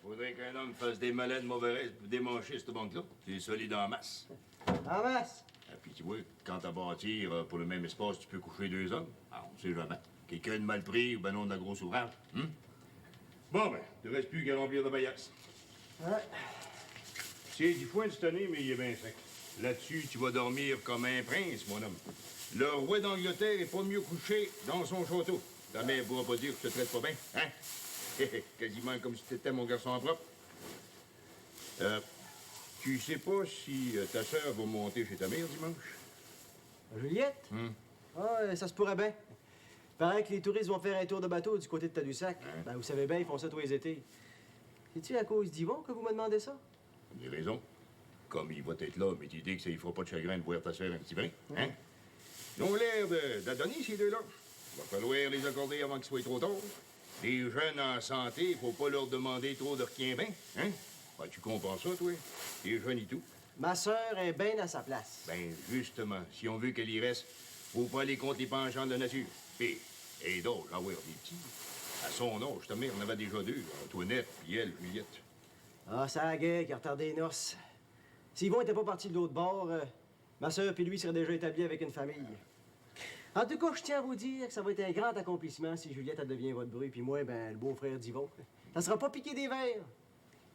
Faudrait qu'un homme fasse des malades mauvaises pour démancher cette banque-là. C'est solide en masse. En masse? Ah, puis tu vois, quand à bâtir, pour le même espace, tu peux coucher 2 hommes. Ah, on sait jamais. Quelqu'un de mal pris ou ben non de la grosse ouvrage. Bon, ben, il ne reste plus qu'à remplir de baillasse. Ouais. C'est du foin de cette année, mais il est bien sec. Là-dessus, tu vas dormir comme un prince, mon homme. Le roi d'Angleterre est pas mieux couché dans son château. Ta mère pourra pas dire que je te traite pas bien, hein? Quasiment comme si t'étais mon garçon propre. Tu sais pas si ta sœur va monter chez ta mère dimanche? Juliette? Ah, ça se pourrait bien. Paraît que les touristes vont faire un tour de bateau du côté de Tadoussac. Hein? Ben, vous savez bien, ils font ça tous les étés. C'est-tu à cause d'Yvon que vous me demandez ça? Des raisons. Comme il va être là, mais tu dis que ça lui fera pas de chagrin de voir ta sœur un petit brin, hein? Ils ont l'air d'adonner, ces deux-là. Il va falloir les accorder avant qu'il soit trop tard. Les jeunes en santé, faut pas leur demander trop de requins-bains, hein? Ben, tu comprends ça, toi? Les jeunes et tout. Ma sœur est bien à sa place. Ben, justement, si on veut qu'elle y reste, faut pas aller contre les penchants de la nature. Puis, et d'autres, avoir des petits. À son âge, ta mère en avait déjà 2, Antoinette, puis elle, Juliette. Ah, ça a guère qui a retardé les noces. Si Yvon était pas parti de l'autre bord, ma sœur puis lui seraient déjà établis avec une famille. En tout cas, je tiens à vous dire que ça va être un grand accomplissement si Juliette elle devient votre bruit, puis moi, ben, le beau-frère d'Yvon. Ça sera pas piqué des verres.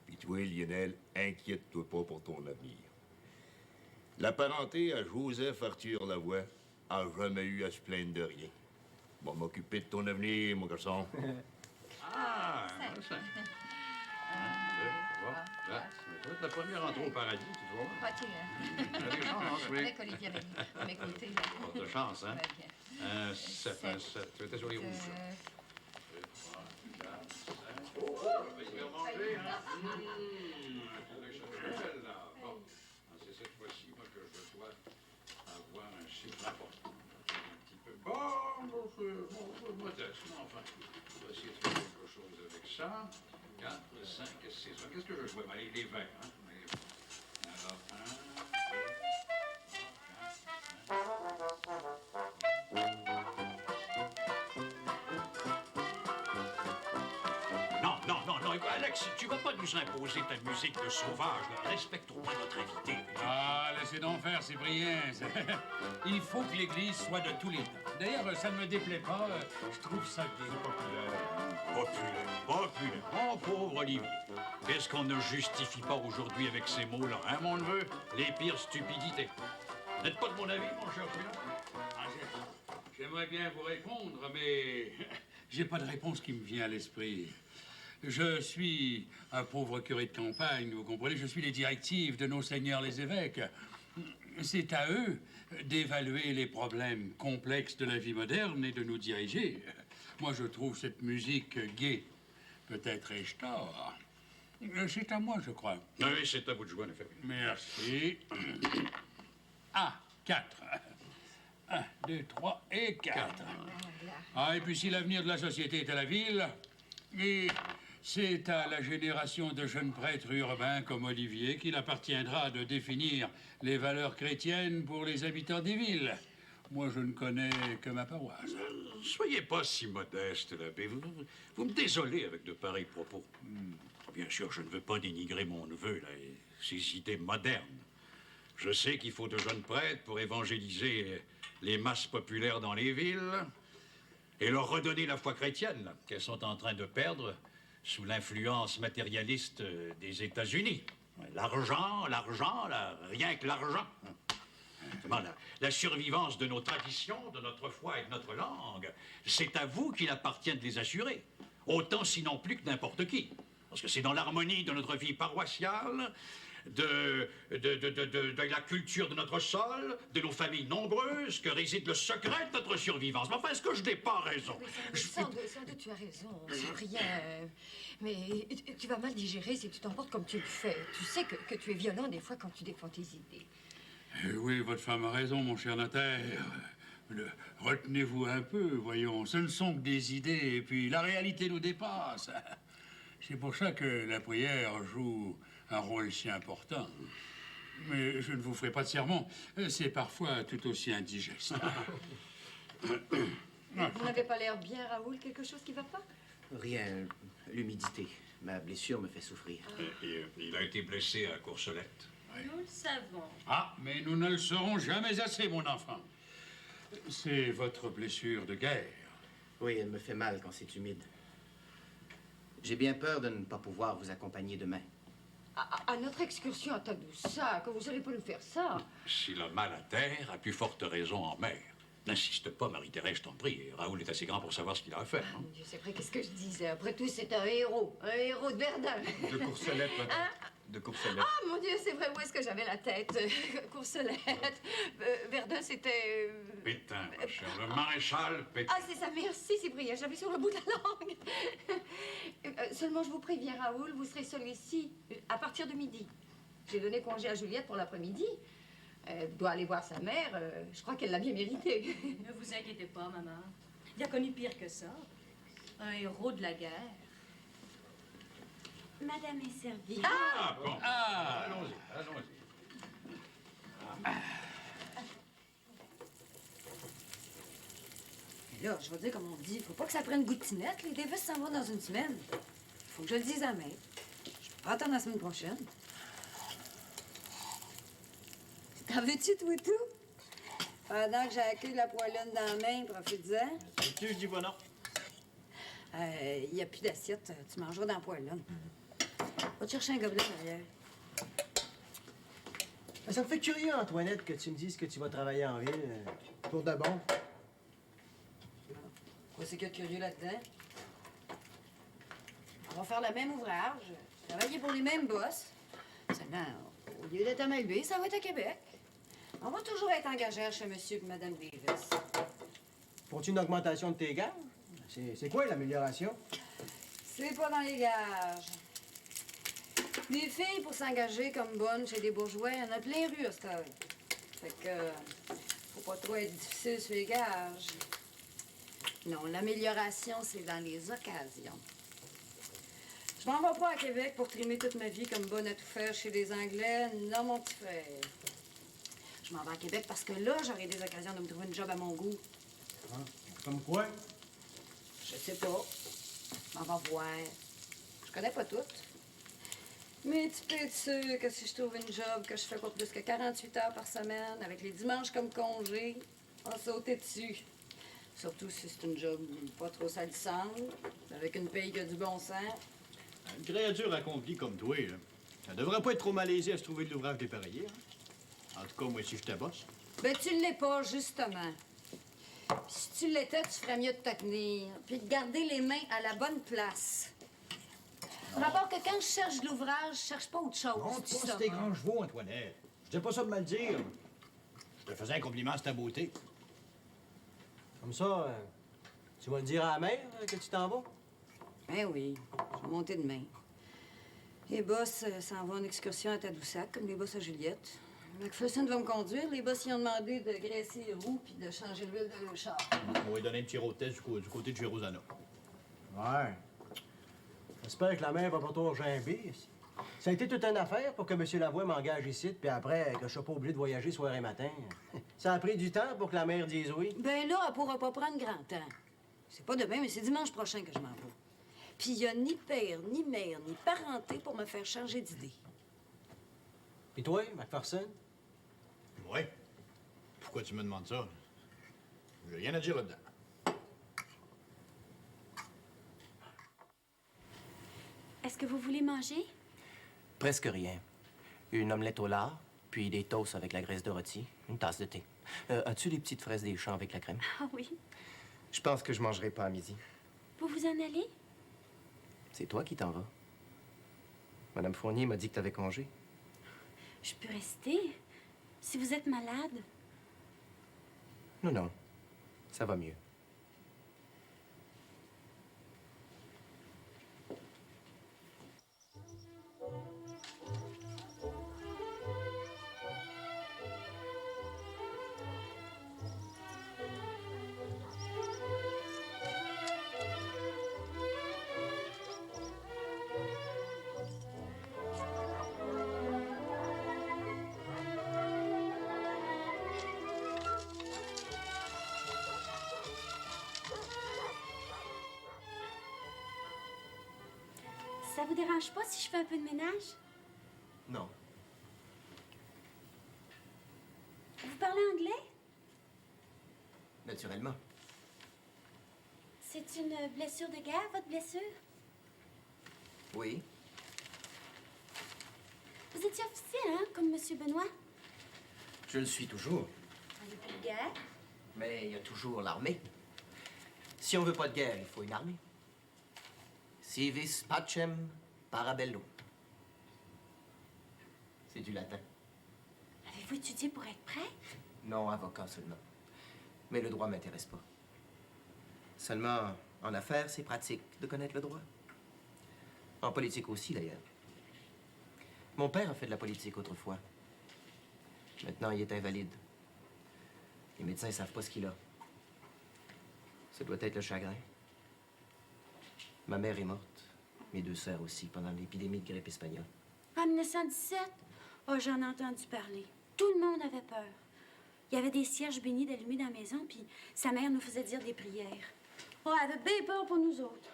Puis toi, Lionel, inquiète-toi pas pour ton avenir. La parenté à Joseph Arthur Lavoie a jamais eu à se plaindre de rien. Bon, m'occuper de ton avenir, mon garçon. Ah, ça. Là, ça va être la première entrée au paradis, tu vois. Pas tiens. T'as des chances, oui. Avec Olivier Amélie, à mes côtés. Porte de chance, hein? Ouais, bien. Un 7, un 7. Tu étais sur les rouges. 2, 3, 4, 5. Oh, je vais y faire manger, hein? Là. Bon, c'est cette fois-ci, moi, que je dois avoir un chiffre important. Un petit peu. Bon, c'est modeste, mais enfin, on va essayer de faire quelque chose avec ça. 4, 5, 6. Qu'est-ce que je jouais? Ben, les verts, hein? Alors, 1, 2, 3, 4, 5. Non, Alex, tu vas pas nous imposer ta musique de sauvage. Respectons pas notre invité. Ah, laissez donc faire, Cyprien. Il faut que l'Église soit de tous les temps. D'ailleurs, ça ne me déplaît pas. Je trouve ça bien. Populaire. Oh, pauvre Olivier. Qu'est-ce qu'on ne justifie pas aujourd'hui avec ces mots-là, hein, mon neveu? Les pires stupidités. N'êtes pas de mon avis, mon cher Julien? Ah, j'aimerais bien vous répondre, mais j'ai pas de réponse qui me vient à l'esprit. Je suis un pauvre curé de campagne, vous comprenez? Je suis les directives de nos seigneurs les évêques. C'est à eux d'évaluer les problèmes complexes de la vie moderne et de nous diriger. Moi, je trouve cette musique gaie. Peut-être ai-je tort. C'est à moi, je crois. Oui, c'est à vous de jouer, en effet. Merci. Ah, 4. 1, 2, 3 et 4. Ah, et puis si l'avenir de la société est à la ville, et c'est à la génération de jeunes prêtres urbains comme Olivier qu'il appartiendra de définir les valeurs chrétiennes pour les habitants des villes. Moi, je ne connais que ma paroisse. Soyez pas si modeste, l'abbé. Vous me désolez avec de pareils propos. Bien sûr, je ne veux pas dénigrer mon neveu, là, et ses idées modernes. Je sais qu'il faut de jeunes prêtres pour évangéliser les masses populaires dans les villes et leur redonner la foi chrétienne, là, qu'elles sont en train de perdre sous l'influence matérialiste des États-Unis. L'argent, là, rien que l'argent. La survivance de nos traditions, de notre foi et de notre langue, c'est à vous qu'il appartient de les assurer. Autant, sinon plus que n'importe qui. Parce que c'est dans l'harmonie de notre vie paroissiale, de la culture de notre sol, de nos familles nombreuses, que réside le secret de notre survivance. Mais enfin, est-ce que je n'ai pas raison? Sans doute, tu as raison, Cyprien. Mais tu vas mal digérer si tu t'emportes comme tu le fais. Tu sais que tu es violent des fois quand tu défends tes idées. Oui, votre femme a raison, mon cher notaire. Retenez-vous un peu, voyons. Ce ne sont que des idées, et puis la réalité nous dépasse. C'est pour ça que la prière joue un rôle si important. Mais je ne vous ferai pas de sermon. C'est parfois tout aussi indigeste. Vous n'avez pas l'air bien, Raoul. Quelque chose qui va pas? Rien. L'humidité. Ma blessure me fait souffrir. Il a été blessé à Courcelette. Nous le savons. Ah, mais nous ne le saurons jamais assez, mon enfant. C'est votre blessure de guerre. Oui, elle me fait mal quand c'est humide. J'ai bien peur de ne pas pouvoir vous accompagner demain. À notre excursion à Tadoussac, vous allez pas nous faire ça. S'il a mal à terre, à plus forte raison en mer. N'insiste pas, Marie-Thérèse, je t'en prie. Raoul est assez grand pour savoir ce qu'il a à faire. Ah, mon Dieu, c'est vrai, qu'est-ce que je disais? Après tout, c'est un héros de Verdun. De Courcelette, madame. De Courcelette. Ah, mon Dieu, c'est vrai, où est-ce que j'avais la tête? Courcelette. Verdun, c'était... Pétain, ma chère. Le maréchal Pétain. Ah, c'est ça, merci, Cyprien, j'avais sur le bout de la langue. Seulement, je vous préviens, Raoul, vous serez seul ici à partir de midi. J'ai donné congé à Juliette pour l'après-midi. Elle doit aller voir sa mère. Je crois qu'elle l'a bien mérité. Ne vous inquiétez pas, maman. Il a connu pire que ça. Un héros de la guerre. Madame est servie. Ah, bon. Ah! Allons-y, allons-y. Là, je vais dire comme on dit, faut pas que ça prenne gouttinette. Les Davis s'en vont dans une semaine. Faut que je le dise à main. Je peux pas attendre la semaine prochaine. T'en veux-tu, toi, tout? Pendant que j'ai accueilli la poêlonne dans la main, profite-en. Tu je dis pas non. Il n'y a plus d'assiette. Tu mangeras dans la poêlonne. Va te chercher un gobelet derrière. Ben, ça me fait curieux, Antoinette, que tu me dises que tu vas travailler en ville. Pour de bon. Quoi, c'est qu'il y a de curieux là-dedans? On va faire le même ouvrage, travailler pour les mêmes boss. Seulement, au lieu d'être à Malbaie, ça va être à Québec. On va toujours être engagé chez Monsieur et Madame Davis. Faut-tu une augmentation de tes gages? C'est quoi l'amélioration? C'est pas dans les gages. Des filles, pour s'engager comme bonnes chez des bourgeois, il y en a plein rue à cette heure. Fait que, faut pas trop être difficile sur les gages. Non, l'amélioration, c'est dans les occasions. Je m'en vais pas à Québec pour trimer toute ma vie comme bonne à tout faire chez les Anglais. Non, mon petit frère. Je m'en vais à Québec parce que là, j'aurai des occasions de me trouver une job à mon goût. Hein? Comme quoi? Je sais pas. Je m'en vais voir. Je connais pas toutes. Mais tu peux être sûr que si je trouve une job que je fais pas plus que 48 heures par semaine, avec les dimanches comme congé, on va sauter dessus. Surtout si c'est une job pas trop salissante, avec une paye qui a du bon sens. Une créature accomplie comme toi, là, ça devrait pas être trop malaisé à se trouver de l'ouvrage dépareillé. Hein? En tout cas, moi, si je bosse. Ben, tu l'es pas, justement. Si tu l'étais, tu ferais mieux de te tenir, puis de garder les mains à la bonne place. Rapport que quand je cherche de l'ouvrage, je cherche pas autre chose. Non, tu pas sauras. tes grands chevaux, Antoinette. Je disais pas ça de mal dire. Je te faisais un compliment sur ta beauté. Comme ça, tu vas le dire à la mère que tu t'en vas? Ben oui, je vais monter demain. Les boss s'en vont en excursion à Tadoussac, comme les boss à Juliette. McPherson va me conduire. Les boss y ont demandé de graisser les roues puis de changer l'huile de leur char. On va lui donner un petit road test du côté de chez Rosanna. Ouais. J'espère que la mère va pas trop gimber. Ça a été toute une affaire pour que M. Lavoie m'engage ici, puis après, que je sois pas obligé de voyager soir et matin. Ça a pris du temps pour que la mère dise oui. Ben là, elle pourra pas prendre grand temps. C'est pas demain, mais c'est dimanche prochain que je m'en vais. Puis il y a ni père, ni mère, ni parenté pour me faire changer d'idée. Puis toi, McPherson? Ouais. Pourquoi tu me demandes ça? J'ai rien à dire là-dedans. Est-ce que vous voulez manger? Presque rien. Une omelette au lard, puis des toasts avec la graisse de rôti, une tasse de thé. As-tu les petites fraises des champs avec la crème? Ah oui. Je pense que je mangerai pas à midi. Vous vous en allez? C'est toi qui t'en vas. Madame Fournier m'a dit que t'avais congé. Je peux rester. Si vous êtes malade. Non, non. Ça va mieux. Ça vous dérange pas si je fais un peu de ménage? Non. Vous parlez anglais? Naturellement. C'est une blessure de guerre, votre blessure? Oui. Vous étiez officier, hein, comme Monsieur Benoît? Je le suis toujours. Depuis la guerre? Mais il y a toujours l'armée. Si on veut pas de guerre, il faut une armée. Si vis pacem parabellum. C'est du latin. Avez-vous étudié pour être prêtre? Non, avocat seulement. Mais le droit m'intéresse pas. Seulement, en affaires, c'est pratique de connaître le droit. En politique aussi, d'ailleurs. Mon père a fait de la politique autrefois. Maintenant, il est invalide. Les médecins ne savent pas ce qu'il a. Ça doit être le chagrin. Ma mère est morte. Mes 2 sœurs aussi, pendant l'épidémie de grippe espagnole. En 1917? Oh, j'en ai entendu parler. Tout le monde avait peur. Il y avait des cierges bénis d'allumés dans la maison, puis sa mère nous faisait dire des prières. Oh, elle avait bien peur pour nous autres.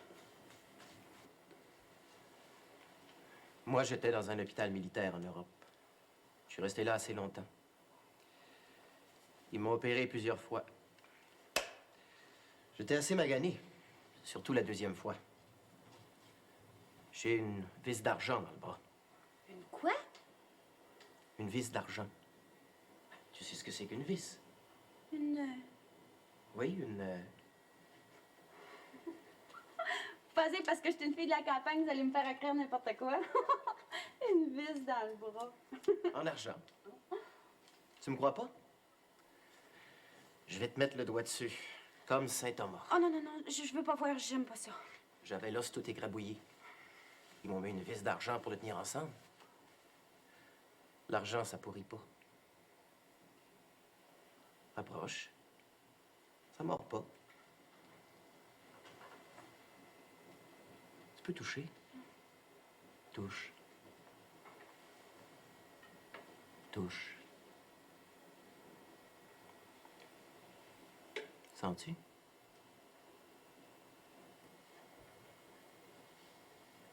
Moi, j'étais dans un hôpital militaire en Europe. Je suis resté là assez longtemps. Ils m'ont opéré plusieurs fois. J'étais assez magané, surtout la 2e fois. J'ai une vis d'argent dans le bras. Une quoi? Une vis d'argent. Tu sais ce que c'est qu'une vis? Oui, une... Vous pensez parce que je suis une fille de la campagne, vous allez me faire écrire n'importe quoi? Une vis dans le bras. en argent. Tu me crois pas? Je vais te mettre le doigt dessus, comme Saint-Thomas. Oh non, non, non, je veux pas voir, j'aime pas ça. J'avais l'os tout écrabouillé. Ils m'ont mis une vis d'argent pour le tenir ensemble. L'argent, ça pourrit pas. Approche. Ça mord pas. Tu peux toucher. Touche. Touche. Sens-tu?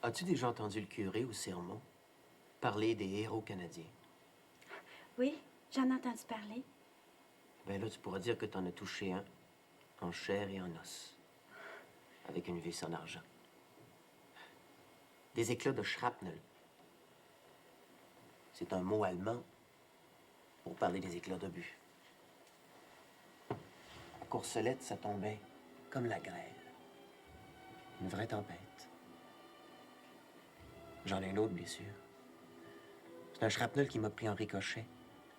As-tu déjà entendu le curé au sermon parler des héros canadiens? Oui, j'en ai entendu parler. Ben là, tu pourras dire que t'en as touché un, en chair et en os, avec une vis en argent. Des éclats de shrapnel. C'est un mot allemand pour parler des éclats d'obus. À Courcelette, ça tombait comme la grêle. Une vraie tempête. J'en ai une autre blessure. C'est un shrapnel qui m'a pris en ricochet,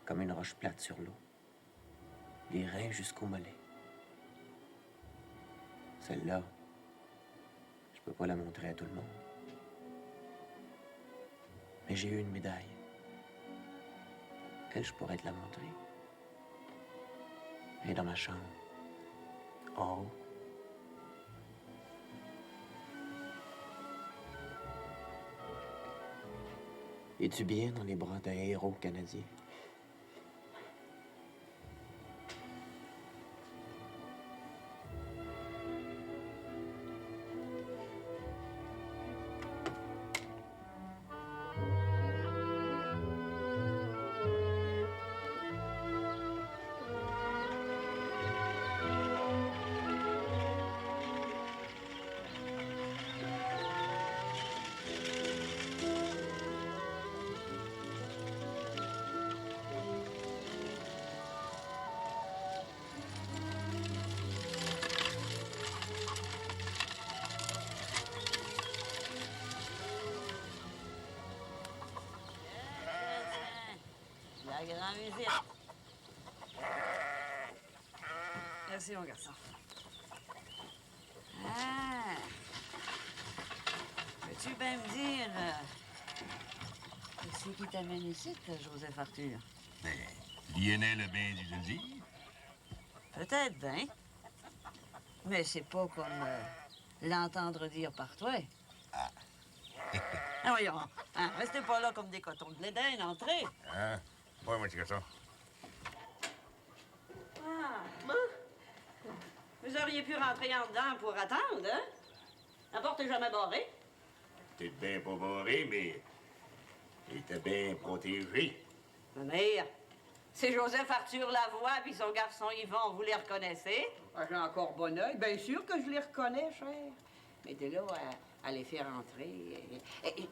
comme une roche plate sur l'eau. Des reins jusqu'au mollet. Celle-là, je peux pas la montrer à tout le monde. Mais j'ai eu une médaille. Elle, je pourrais te la montrer. Elle est dans ma chambre. En haut. Es-tu bien dans les bras d'un héros canadien? La grande visite. Merci, mon garçon. Ah! Peux-tu bien me dire c'est qui t'amène ici, Joseph Arthur? Lionel a bien dû te le dire. Peut-être bien. Mais c'est pas comme l'entendre dire par toi. Ah. Ah, voyons, hein, restez pas là comme des cotons de blé d'Inde, entrez. Hein? Ouais, moi, c'est ça. Ah, bon. Vous auriez pu rentrer en dedans pour attendre, hein? La porte est jamais barrée. Peut-être bien pas barré, mais il était bien protégé. Ma mère, c'est Joseph Arthur Lavoie puis son garçon Yvon, vous les reconnaissez? Ah, j'ai encore bon œil. Bien sûr que je les reconnais, cher. Mais de là à les faire entrer,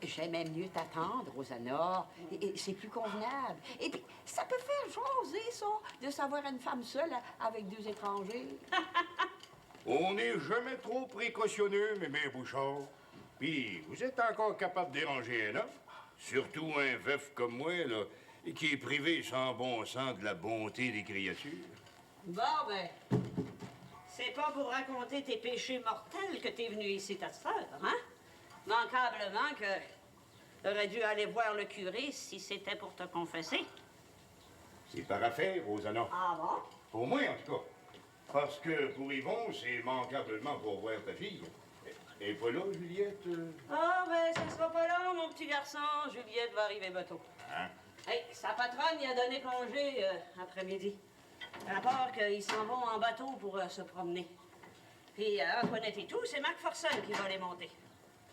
j'aimais mieux t'attendre, Rosanna. C'est plus convenable. Et puis, ça peut faire jaser, ça, de savoir une femme seule avec deux étrangers. On n'est jamais trop précautionneux, mémé Bouchard. Puis, vous êtes encore capable de déranger un homme? Surtout un veuf comme moi, là, qui est privé sans bon sens de la bonté des créatures. Bon, ben, c'est pas pour raconter tes péchés mortels que t'es venu ici, ta sœur, hein? Manquablement que t'aurais dû aller voir le curé si c'était pour te confesser. C'est par affaire, Rosanna. Ah bon? Pour moi, en tout cas. Parce que pour Yvon, c'est manquablement pour voir ta fille. Et pas là, Juliette? Ah, ben, ça sera pas long, mon petit garçon. Juliette va arriver bientôt. Hein? Hey, sa patronne y a donné congé après-midi. Rapport qu'ils s'en vont en bateau pour se promener. Puis Antoinette et tout, c'est Mac Forson qui va les monter.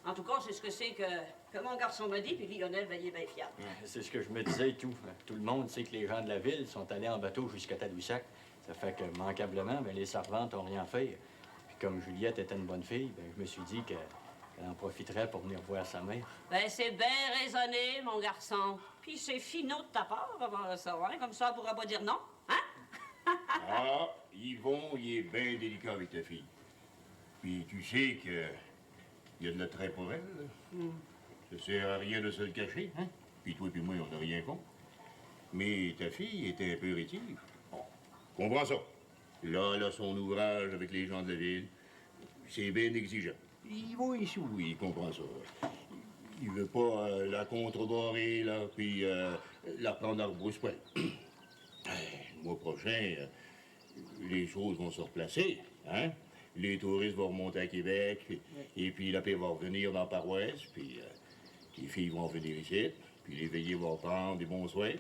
En tout cas, c'est ce que c'est que mon garçon m'a dit, puis Lionel va y être bien fiable. C'est ce que je me disais et tout. Tout le monde sait que les gens de la ville sont allés en bateau jusqu'à Tadoussac. Ça fait que, manquablement, ben, les servantes n'ont rien fait. Puis comme Juliette était une bonne fille, ben, je me suis dit qu'elle en profiterait pour venir voir sa mère. Ben, c'est bien raisonné, mon garçon. Puis c'est finot de ta part avant ça, hein? Comme ça, elle pourra pas dire non, hein? Ah, Yvon, il est bien délicat avec ta fille. Puis tu sais que il y a de l'attrait pour elle. Ça sert à rien de se le cacher, hein? Puis toi puis moi, on n'a rien contre. Mais ta fille était un peu rétive. Bon, comprends ça. Là, elle a son ouvrage avec les gens de la ville. C'est bien exigeant. Yvon, il comprend ça. Il veut pas la contrebarrer, là, puis la prendre à rebrousse-poil. Le mois prochain, les choses vont se replacer, hein? Les touristes vont remonter à Québec, et puis la paix va revenir dans la paroisse, puis les filles vont venir ici, puis les veillées vont prendre des bons soins.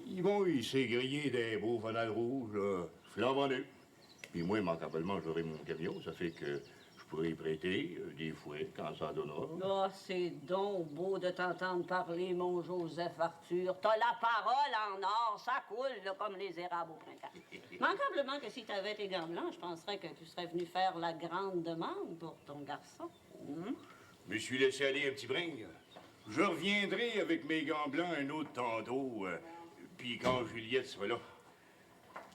Il s'est grillé des beaux fanales rouges, là, flambant neufs. Puis moi, manquablement, j'aurai mon camion, ça fait que je pourrais y prêter des fouets quand ça donnera. Ah, c'est donc beau de t'entendre parler, mon Joseph Arthur. T'as la parole en or, ça coule là, comme les érables au printemps. Manquablement que si t'avais tes gants blancs, je penserais que tu serais venu faire la grande demande pour ton garçon. Je me suis laissé aller un petit brin. Je reviendrai avec mes gants blancs un autre tantôt, puis quand Juliette sera là.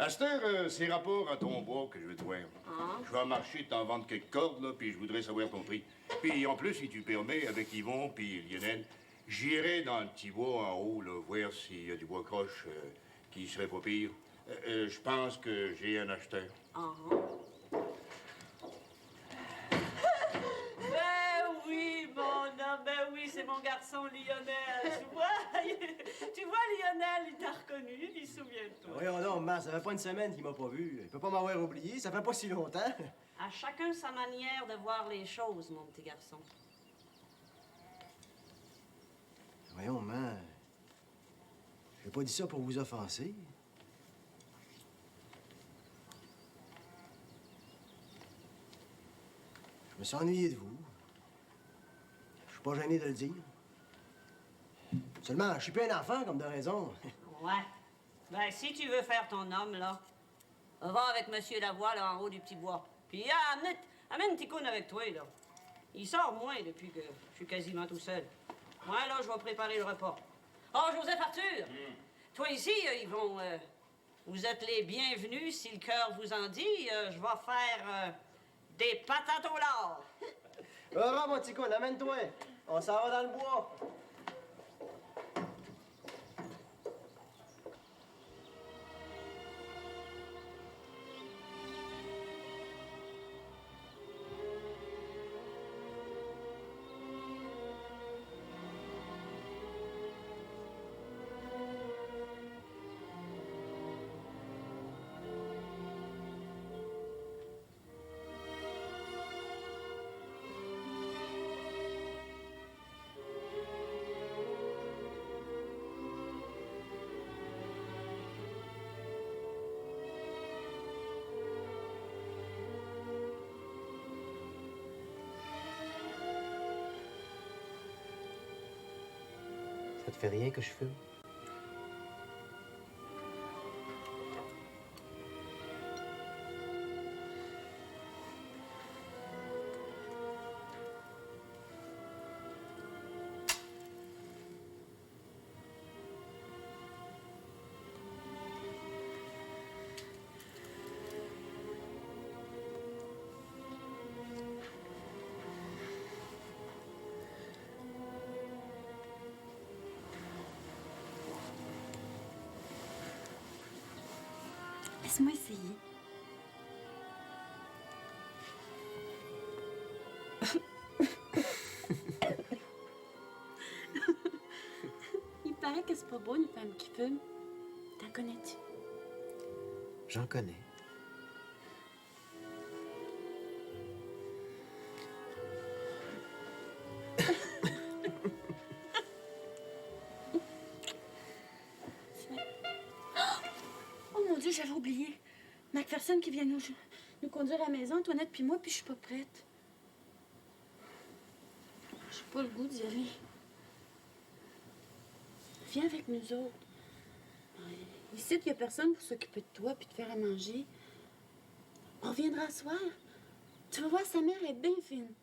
À cette heure, c'est rapport à ton bois que je veux te voir. Je vais marcher, t'en vendre quelques cordes, là, puis je voudrais savoir ton prix. Puis en plus, si tu permets, avec Yvon puis Lionel, j'irai dans le petit bois en haut, là, voir s'il y a du bois croche qui serait pas pire. Je pense que j'ai un acheteur. Ben oui, mon homme, ben oui, c'est mon garçon Lionel. Tu vois, Lionel, il t'a reconnu, il se souvient de toi. Voyons donc, maman, ça fait pas une semaine qu'il m'a pas vu. Il peut pas m'avoir oublié, ça fait pas si longtemps. À chacun sa manière de voir les choses, mon petit garçon. Voyons, maman, j'ai pas dit ça pour vous offenser. Je me suis ennuyé de vous. Je suis pas gêné de le dire. Seulement, je suis plus un enfant, comme de raison. Ouais. Ben, si tu veux faire ton homme, là, va avec Monsieur Lavoie, là, en haut du petit bois. Puis amène Ticoune avec toi, là. Il sort moins depuis que je suis quasiment tout seul. Moi, là, je vais préparer le repas. Oh, Joseph Arthur! Toi ici, Yvon, vous êtes les bienvenus, si le cœur vous en dit. Je vais faire des patates au lard. Va, mon petit con, amène-toi. On s'en va dans le bois. Ça te fait rien que je fume? Laisse-moi essayer. Il paraît que c'est pas beau une femme qui fume. T'en connais-tu? J'en connais. Oh mon Dieu, j'avais oublié. Macpherson qui vient nous conduire à la maison, Antoinette puis moi, puis je suis pas prête. J'ai pas le goût d'y aller. Viens avec nous autres. Ici, il y a personne pour s'occuper de toi puis te faire à manger. On reviendra à soir. Tu vas voir, sa mère est bien fine.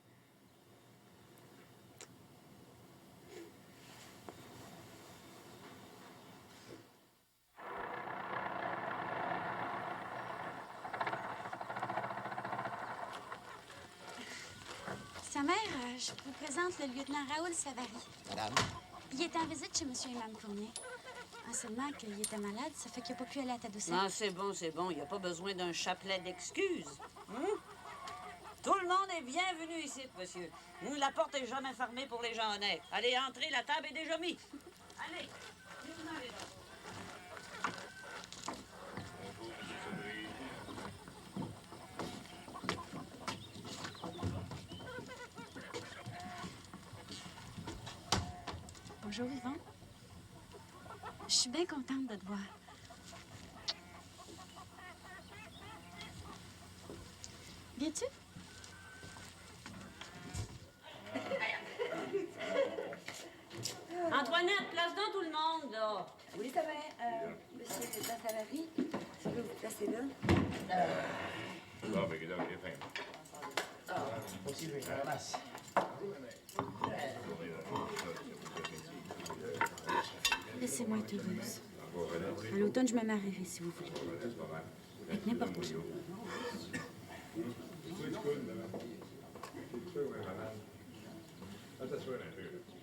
Sa mère, je vous présente le lieutenant Raoul Savary. Madame? Il est en visite chez monsieur et mme Fournier. Ah, seulement qu'il était malade, ça fait qu'il n'a pas pu aller à Tadoussac. Non, c'est bon, c'est bon. Il n'y a pas besoin d'un chapelet d'excuses. Tout le monde est bienvenu ici, monsieur. La porte est jamais fermée pour les gens honnêtes. Allez, entrez, la table est déjà mise. Allez, venez les gens. Bonjour, Yvon. Je suis bien contente de te voir. Viens-tu? Antoinette, place donc tout le monde, là. Oui, ça va. Monsieur le lieutenant Savary, si vous vous placez là. Bon, ben, regarde, j'ai faim. Aussi, je vais faire la masse. Laissez-moi être heureuse. À l'automne, je me marierai, si vous voulez. Avec n'importe qui. Ça, c'est sûr, un peu.